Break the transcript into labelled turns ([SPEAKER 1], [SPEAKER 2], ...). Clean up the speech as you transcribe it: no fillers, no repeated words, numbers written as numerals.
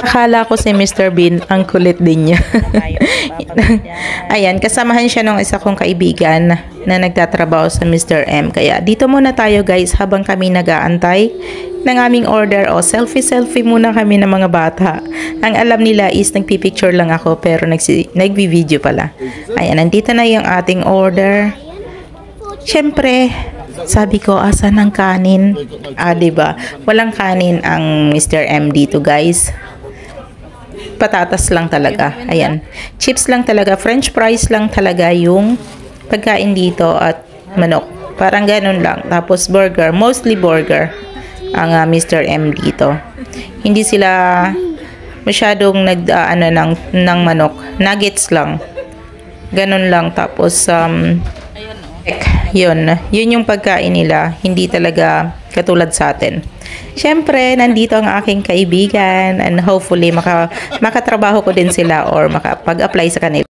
[SPEAKER 1] Akala ko si Mr. Bean, ang kulit din niya. Ayan, kasamahan siya ng isa kong kaibigan na nagtatrabaho sa Mr. M. Kaya dito muna tayo guys habang kami nag-aantay ng aming order. O selfie muna kami ng mga bata. Ang alam nila is nagpipicture lang ako pero nagvi-video pala. Ayan, nandito na yung ating order. Siyempre, sabi ko, asan ang kanin? Diba? Walang kanin ang Mr. M dito guys. Patatas lang talaga. Ayan. Chips lang talaga. French fries lang talaga yung pagkain dito at manok. Parang ganun lang. Tapos burger. Mostly burger ang Mr. M dito. Hindi sila masyadong ng manok. Nuggets lang. Ganun lang. Tapos yun yung pagkain nila. Hindi talaga katulad sa atin. Siyempre, nandito ang aking kaibigan and hopefully makatrabaho ko din sila or makapag-apply sa kanila.